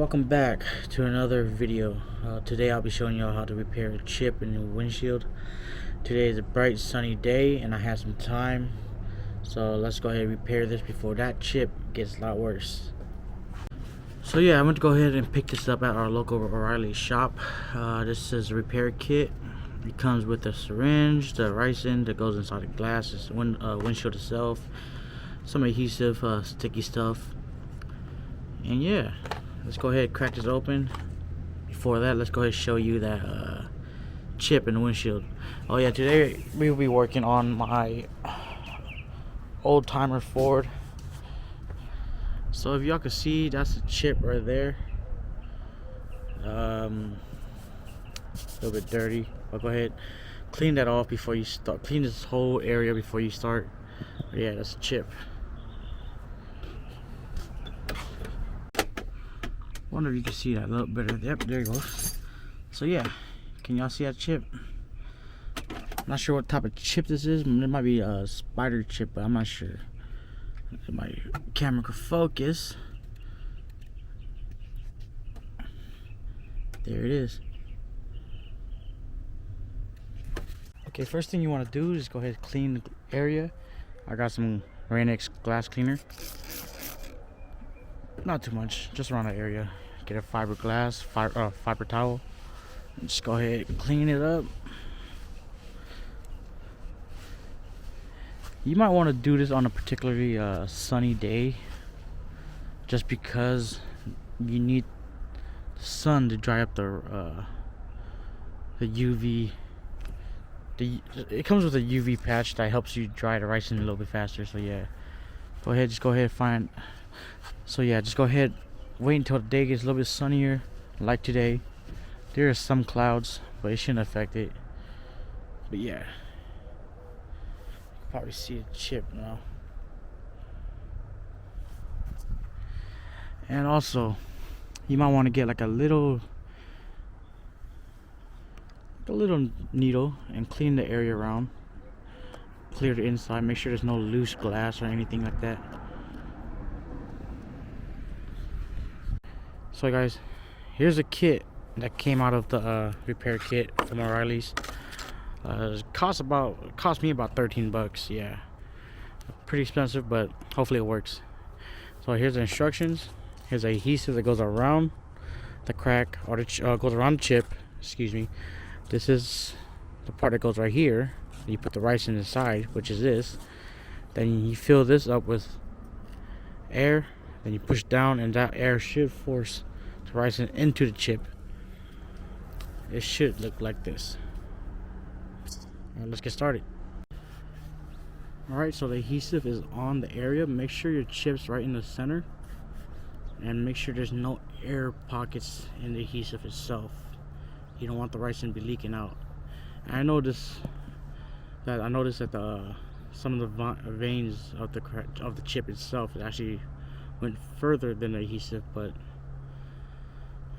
welcome back to another video. Today I'll be showing y'all how to repair a chip in your windshield. Today is a bright sunny day and I have some time, so let's go ahead and repair this before that chip gets a lot worse. So yeah, I'm going to go ahead and pick this up at our local O'Reilly shop. This is a repair kit. It comes with a syringe, the ricin that goes inside the glass, the windshield itself, some adhesive, sticky stuff, and yeah, let's go ahead and crack this open. Before that, let's go ahead and show you that chip in the windshield. Oh yeah, today we will be working on my old timer Ford. So if y'all can see, that's the chip right there. A little bit dirty, but go ahead, clean that off before you start. Clean this whole area before you start. But yeah, that's a chip. Wonder if you can see that a little better. Yep, there you go. So yeah, can y'all see that chip? I'm not sure what type of chip this is. It might be a spider chip, but I'm not sure. My camera could focus. There it is. Okay, first thing you want to do is go ahead and clean the area. I got some Rain-X glass cleaner. Not too much, just around the area. Get a fiberglass, fiber towel. And just go ahead and clean it up. You might want to do this on a particularly sunny day, just because you need the sun to dry up the UV. It comes with a UV patch that helps you dry the ricin a little bit faster. So yeah, just go ahead and find. So yeah, just go ahead, wait until the day gets a little bit sunnier, like today. There are some clouds, but it shouldn't affect it. But yeah, you can probably see the chip now. And also, you might want to get like a little needle and clean the area around. Clear the inside, make sure there's no loose glass or anything like that. So guys, here's a kit that came out of the repair kit from O'Reilly's. It cost me about 13 bucks. Yeah, pretty expensive, but hopefully it works. So here's the instructions. Here's the adhesive that goes around the crack, or goes around the chip, excuse me. This is the part that goes right here. You put the ricin inside, which is this. Then you fill this up with air. Then you push down, and that air should force the ricin into the chip. It should look like this. Alright, let's get started. Alright, so the adhesive is on the area. Make sure your chip's right in the center, and make sure there's no air pockets in the adhesive itself. You don't want the ricin to be leaking out. And I noticed that some of the veins of the chip itself, it actually went further than the adhesive, but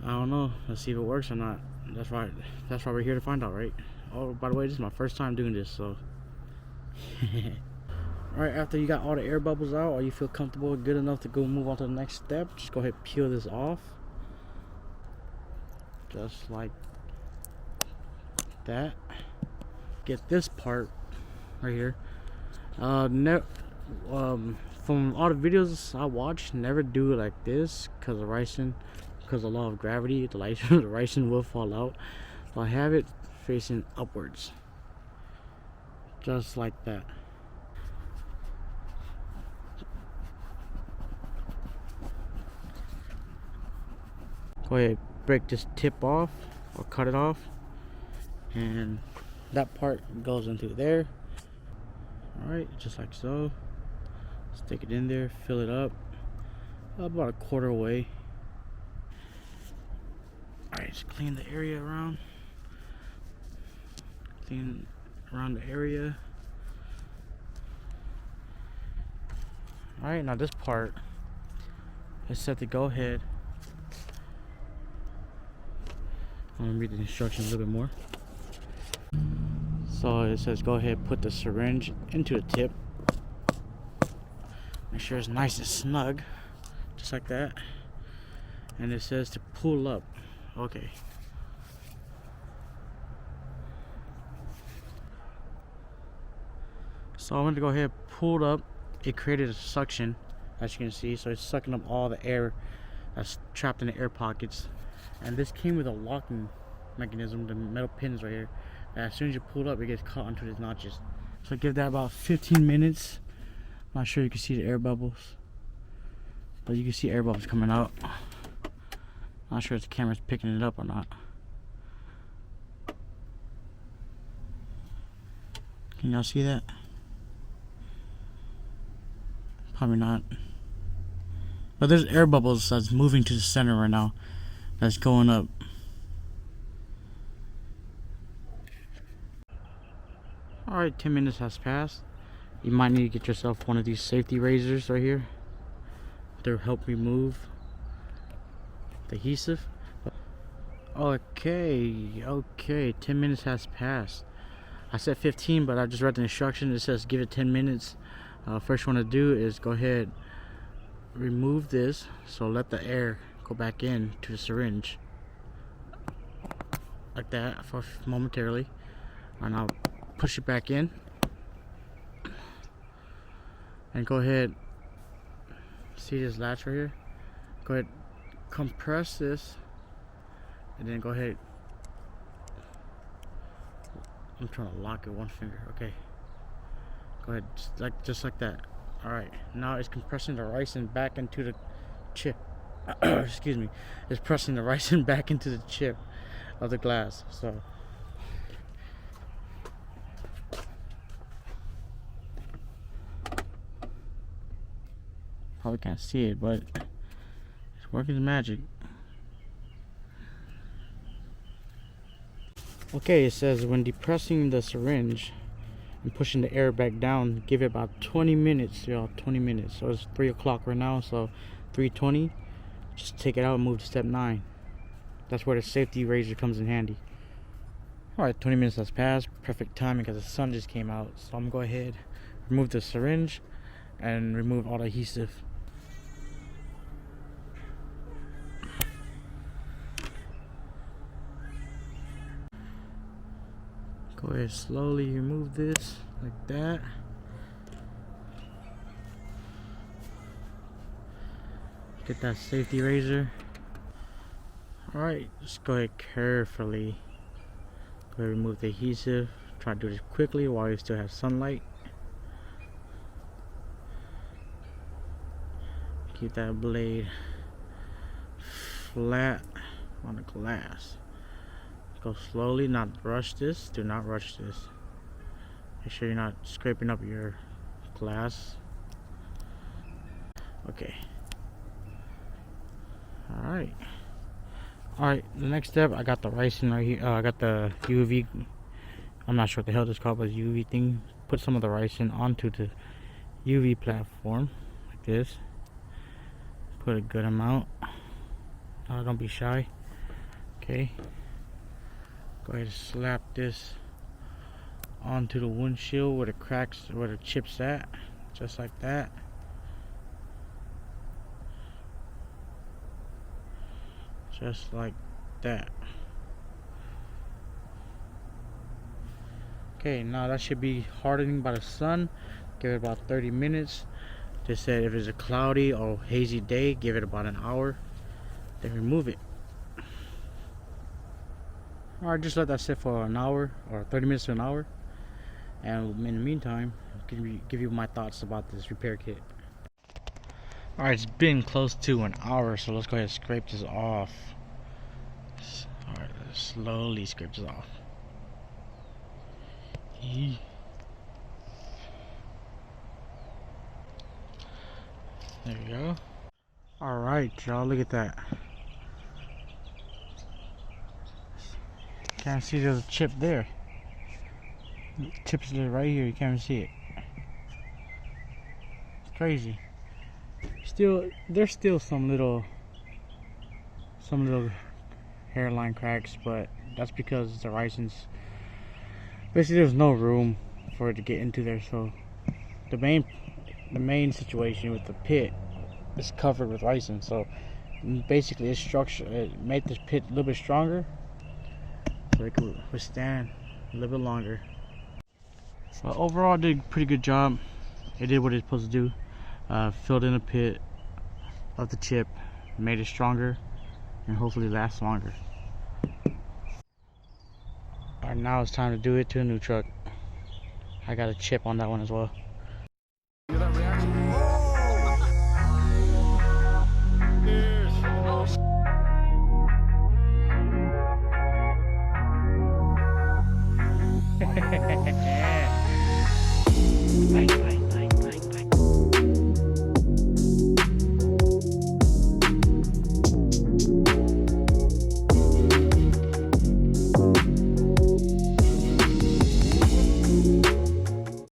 I don't know. Let's see if it works or not. That's right. That's why we're here to find out, right? Oh, by the way, this is my first time doing this, so. Alright, after you got all the air bubbles out, or you feel comfortable, good enough to go move on to the next step, just go ahead and peel this off. Just like that. Get this part right here. From all the videos I watch, never do it like this, because of ricin, because of the law of gravity, the ricin will fall out. So I have it facing upwards, just like that. Go ahead, break this tip off or cut it off, and that part goes into there. Alright, just like so. Stick it in there, fill it up about a quarter away. Alright, just clean the area around. Clean around the area. Alright, now this part is set to go ahead. I'm gonna read the instructions a little bit more. So it says go ahead, put the syringe into the tip. Make sure it's nice and snug, just like that. and it says to pull up. Okay. So I'm going to go ahead and pull up. It created a suction, as you can see, so it's sucking up all the air that's trapped in the air pockets. And this came with a locking mechanism, the metal pins right here. And as soon as you pull it up, it gets caught onto these notches. So give that about 15 minutes. I'm not sure you can see the air bubbles, but you can see air bubbles coming out. Not sure if the camera's picking it up or not. Can y'all see that? Probably not. But there's air bubbles that's moving to the center right now. That's going up. Alright, 10 minutes has passed. You might need to get yourself one of these safety razors right here to help remove the adhesive. Okay, 10 minutes has passed. I said 15, but I just read the instruction. It says give it 10 minutes. First you want to do is go ahead, remove this, so let the air go back in to the syringe like that for momentarily, and I'll push it back in and go ahead, see this latch right here, go ahead, compress this, and then go ahead, I'm trying to lock it one finger. Okay, go ahead, just like that. Alright, now it's compressing the ricin back into the chip. Excuse me. It's pressing the ricin back into the chip of the glass. So probably can't see it, but it's working magic. Okay, it says when depressing the syringe and pushing the air back down, give it about 20 minutes, y'all. 20 minutes. So it's 3 o'clock right now, so 3:20. Just take it out and move to step 9. That's where the safety razor comes in handy. Alright, 20 minutes has passed. Perfect timing because the sun just came out. So I'm gonna go ahead, remove the syringe, and remove all the adhesive. Go ahead, slowly remove this like that. Get that safety razor. Alright, just go ahead carefully. Go ahead, remove the adhesive. Try to do this quickly while you still have sunlight. Keep that blade flat on the glass. Go slowly, not rush this. Do not rush this. Make sure you're not scraping up your glass. Okay. Alright. Alright, the next step, I got the ricin right here. I got the UV. I'm not sure what the hell this called, but UV thing. Put some of the ricin onto the UV platform like this. Put a good amount. Don't be shy. Okay. Go ahead and slap this onto the windshield where the cracks, where the chip's at, just like that. Just like that. Okay, now that should be hardening by the sun. Give it about 30 minutes. They said if it's a cloudy or hazy day, give it about an hour. Then remove it. Alright, just let that sit for an hour or 30 minutes to an hour. And in the meantime, I'll give you my thoughts about this repair kit. Alright, it's been close to an hour, so let's go ahead and scrape this off. Alright, let's slowly scrape this off. There we go. Alright, y'all, look at that. Can't see there's a chip there. The chip's right here, you can't even see it. It's crazy. There's still some little hairline cracks, but that's because the ricin's basically there's no room for it to get into there. So the main situation with the pit is covered with ricin, so basically its structure, it made this pit a little bit stronger so it could withstand a little bit longer. But overall, it did a pretty good job. It did what it's supposed to do. Filled in the pit of the chip, made it stronger, and hopefully last longer. Alright, now it's time to do it to a new truck. I got a chip on that one as well.